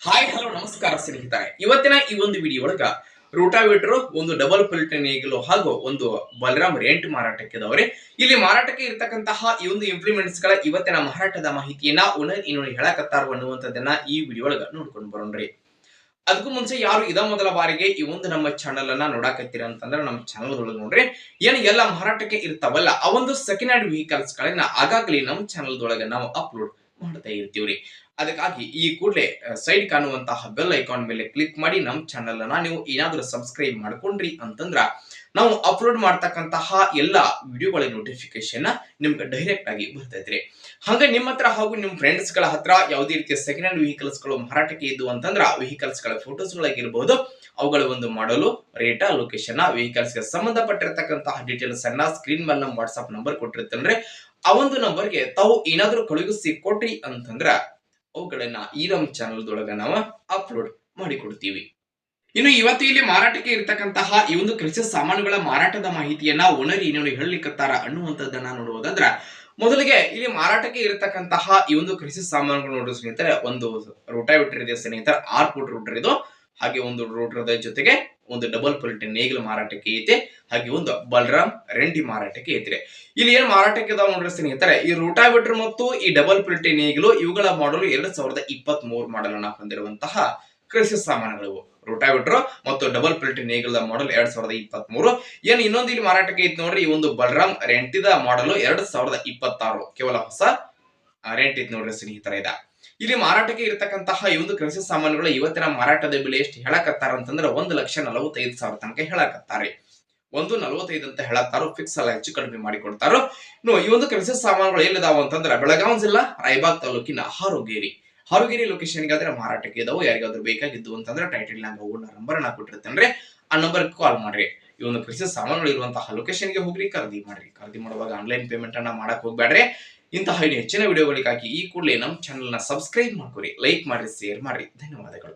Hi hello ನಮಸ್ಕಾರ ಸ್ನೇಹಿತರೆ. ಇವತ್ತಿನ ಈ ಒಂದು ವಿಡಿಯೋ ಒಳಗ ರೋಟಾವೇಟರ್, ಒಂದು ಡಬಲ್ ಪಲ್ಟೆ ನೇಗಿಲು ಹಾಗೂ ಒಂದು ಬಲರಾಮ್ ರೆಂಟ್ ಮಾರಾಟಕ್ಕೆ ಇದಾವ್ರಿ. ಇಲ್ಲಿ ಮಾರಾಟಕ್ಕೆ ಇರತಕ್ಕಂತಹ ಈ ಒಂದು ಇಂಪ್ಲಿಮೆಂಟ್ಸ್ ಗಳ ಇವತ್ತಿನ ಮಾರಾಟದ ಮಾಹಿತಿಯನ್ನ ಓನರ್ ಇನ್ನೊಂದು ಹೇಳಕತ್ತಾರ ಅನ್ನುವಂಥದ್ದನ್ನ ಈ ವಿಡಿಯೋ ಒಳಗ ನೋಡ್ಕೊಂಡು ಬರೋಣ್ರಿ. ಅದಕ್ಕೂ ಮುಂಚೆ ಯಾರು ಇದ ಮೊದಲ ಬಾರಿಗೆ ಈ ಒಂದು ನಮ್ಮ ಚಾನಲ್ ಅನ್ನ ನೋಡಾಕತ್ತೀರ ಅಂತಂದ್ರೆ ನಮ್ಮ ಚಾನಲ್ ಒಳಗೆ ನೋಡ್ರಿ, ಏನ್ ಎಲ್ಲ ಮಾರಾಟಕ್ಕೆ ಇರ್ತಾವಲ್ಲ ಆ ಒಂದು ಸೆಕೆಂಡ್ ಹ್ಯಾಂಡ್ ವೆಹಿಕಲ್ಸ್ ಗಳನ್ನ ಆಗಾಗ್ಲಿ ನಮ್ಮ ಚಾನಲ್ ಒಳಗೆ ನಾವು ಅಪ್ಲೋಡ್ ಮಾಡ್ತಾ ಇರ್ತೀವ್ರಿ. ಅದಕ್ಕಾಗಿ ಈ ಕೂಡಲೇ ಸೈಡ್ ಕಾಣುವಂತಹ ಬೆಲ್ ಐಕಾನ್ ಮೇಲೆ ಕ್ಲಿಕ್ ಮಾಡಿ ನಮ್ಮ ಚಾನಲ್ ಅನ್ನ ನೀವು ಏನಾದ್ರೂ ಸಬ್ಸ್ಕ್ರೈಬ್ ಮಾಡ್ಕೊಂಡ್ರಿ ಅಂತಂದ್ರ ನಾವು ಅಪ್ಲೋಡ್ ಮಾಡ್ತಕ್ಕಂತಹ ಎಲ್ಲಾ ವಿಡಿಯೋಗಳ ನೋಟಿಫಿಕೇಶನ್ ನಿಮ್ಗೆ ಡೈರೆಕ್ಟ್ ಆಗಿ ಬರ್ತೈತ್ರಿ. ಹಂಗ ನಿಮ್ಮ ಹತ್ರ ಹಾಗೂ ನಿಮ್ಮ ಫ್ರೆಂಡ್ಸ್ ಗಳ ಹತ್ರ ಯಾವುದೇ ರೀತಿಯ ಸೆಕೆಂಡ್ ಹ್ಯಾಂಡ್ ವೆಹಿಕಲ್ಸ್ ಗಳು ಮಾರಾಟಕ್ಕೆ ಇದ್ದು ಅಂತಂದ್ರ ವೆಹಿಕಲ್ಸ್ ಗಳ ಫೋಟೋಸ್ ಗಳಾಗಿರ್ಬಹುದು, ಅವುಗಳ ಒಂದು ಮಾಡಲು, ರೇಟ, ಲೊಕೇಶನ್, ವೆಹಿಕಲ್ಸ್ ಗೆ ಸಂಬಂಧಪಟ್ಟಿರತಕ್ಕಂತಹ ಡೀಟೇಲ್ಸ್ ಅನ್ನ ಸ್ಕ್ರೀನ್ ಮೇಲೆ ನಮ್ಮ ವಾಟ್ಸ್ಆಪ್ ನಂಬರ್ ಕೊಟ್ಟಿರ್ತೇನ್ರಿ. ಆ ಒಂದು ನಂಬರ್ಗೆ ತಾವು ಏನಾದ್ರೂ ಕಳುಹಿಸಿ ಕೊಟ್ರಿ ಅಂತಂದ್ರ ಅವುಗಳನ್ನ ಈ ನಮ್ಮ ಚಾನಲ್ ದೊಳಗ ನಾವು ಅಪ್ಲೋಡ್ ಮಾಡಿಕೊಡ್ತೀವಿ. ಇನ್ನು ಇವತ್ತು ಇಲ್ಲಿ ಮಾರಾಟಕ್ಕೆ ಇರತಕ್ಕಂತಹ ಈ ಒಂದು ಕೃಷಿ ಸಾಮಾನುಗಳ ಮಾರಾಟದ ಮಾಹಿತಿಯನ್ನ ಓನರ್ ಏನೇನು ಹೇಳಲಿಕ್ಕತ್ತಾರ ಅನ್ನುವಂಥದ್ದನ್ನ ನೋಡುವುದಾದ್ರ, ಮೊದಲಿಗೆ ಇಲ್ಲಿ ಮಾರಾಟಕ್ಕೆ ಇರತಕ್ಕಂತಹ ಈ ಒಂದು ಕೃಷಿ ಸಾಮಾನುಗಳು ನೋಡುವ ಸ್ನೇಹಿತರೆ, ಒಂದು ರೋಟಾವೇಟರ್ ಇದೆ ಸ್ನೇಹಿತರೆ, 6 ಫೂಟ್ ರೋಟರ್ ಇದು. ಹಾಗೆ ಒಂದು ರೋಟರ್ ಜೊತೆಗೆ ಒಂದು ಡಬಲ್ ಪಲ್ಟೆ ನೇಗಿಲು ಮಾರಾಟಕ್ಕೆ ಐತೆ. ಹಾಗೆ ಒಂದು ಬಲರಾಮ್ ರೆಂಟಿ ಮಾರಾಟಕ್ಕೆ ಐತ್ರಿ. ಇಲ್ಲಿ ಏನ್ ಮಾರಾಟಕ್ಕೆ ಇದಾವ ನೋಡ್ರಿ ಸ್ನೇಹಿತರೆ, ಈ ರೋಟಾವೇಟರ್ ಮತ್ತು ಈ ಡಬಲ್ ಪಲ್ಟೆ ನೇಗಿಲು ಇವುಗಳ ಮಾಡಲು 2023 ಮಾಡಲ್ ಅನ್ನ ಹೊಂದಿರುವಂತಹ ಕೃಷಿ ಸಾಮಾನುಗಳು. ರೋಟಾವೇಟರ್ ಮತ್ತು ಡಬಲ್ ಪಲ್ಟೆ ನೇಗಿಲ ಮಾಡಲ್ 2023. ಏನ್ ಇನ್ನೊಂದು ಇಲ್ಲಿ ಮಾರಾಟಕ್ಕೆ ಐತಿ ನೋಡ್ರಿ, ಈ ಒಂದು ಬಲರಾಮ್ ರೆಂಟಿದ ಮಾಡಲು 2026 ಕೇವಲ ಹೊಸ ರೆಂಟ್ ಐತಿ ನೋಡ್ರಿ ಸ್ನೇಹಿತರ. ಇಲ್ಲಿ ಮಾರಾಟಕ್ಕೆ ಇರತಕ್ಕಂತಹ ಈ ಒಂದು ಕೃಷಿ ಸಾಮಾನುಗಳು ಇವತ್ತಿನ ಮಾರಾಟದ ಬೆಲೆ ಎಷ್ಟು ಹೇಳಕತ್ತಾರ ಅಂತಂದ್ರೆ 1,45,000 ತನಕ ಹೇಳಕತ್ತಾರೆ. 1,45 ಅಂತ ಹೇಳತ್ತಾರೋ, ಫಿಕ್ಸ್ ಅಲ್ಲ, ಹೆಚ್ಚು ಕಡಿಮೆ ಮಾಡಿ ಕೊಡ್ತಾರೋ. ಈ ಒಂದು ಕೃಷಿ ಸಾಮಾನುಗಳು ಎಲ್ಲಿದಾವ ಅಂತಂದ್ರೆ ಬೆಳಗಾವಿ ಜಿಲ್ಲಾ ರಾಯಬಾಗ್ ತಾಲೂಕಿನ ಹಾರುಗೇರಿ ಲೊಕೇಶನ್ ಗಾದ್ರೆ ಮಾರಾಟಕ್ಕೆ ಇದಾವೆ. ಯಾರಿಗಾದ್ರೂ ಬೇಕಾಗಿದ್ದು ಅಂತಂದ್ರೆ ಟೈಟಲ್ ನಾಗ ಓನರ್ ನಂಬರ್ ನಾ ಕೊಟ್ಟಿರ್ತೇನ್ರಿ, ಆ ನಂಬರ್ ಕಾಲ್ ಮಾಡ್ರಿ. ಈ ಒಂದು ಕೃಷಿ ಸಾಮಾನುಗಳು ಇರುವಂತಹ ಲೊಕೇಶನ್ ಗೆ ಹೋಗ್ರಿ, ಖರೀದಿ ಮಾಡುವಾಗ ಆನ್ಲೈನ್ ಪೇಮೆಂಟ್ ಅನ್ನ ಮಾಡಕ್ ಹೋಗ್ಬೇಡ್ರಿ. ಇಂತಹ ಹೆಚ್ಚಿನ ವಿಡಿಯೋಗಳಿಗಾಗಿ ಈ ಕೂಡಲೇ ನಮ್ಮ ಚಾನೆಲ್ ನ ಸಬ್ಸ್ಕ್ರೈಬ್ ಮಾಡ್ಕೊರಿ, ಲೈಕ್ ಮಾಡ್ರಿ, ಶೇರ್ ಮಾಡ್ರಿ. ಧನ್ಯವಾದಗಳು.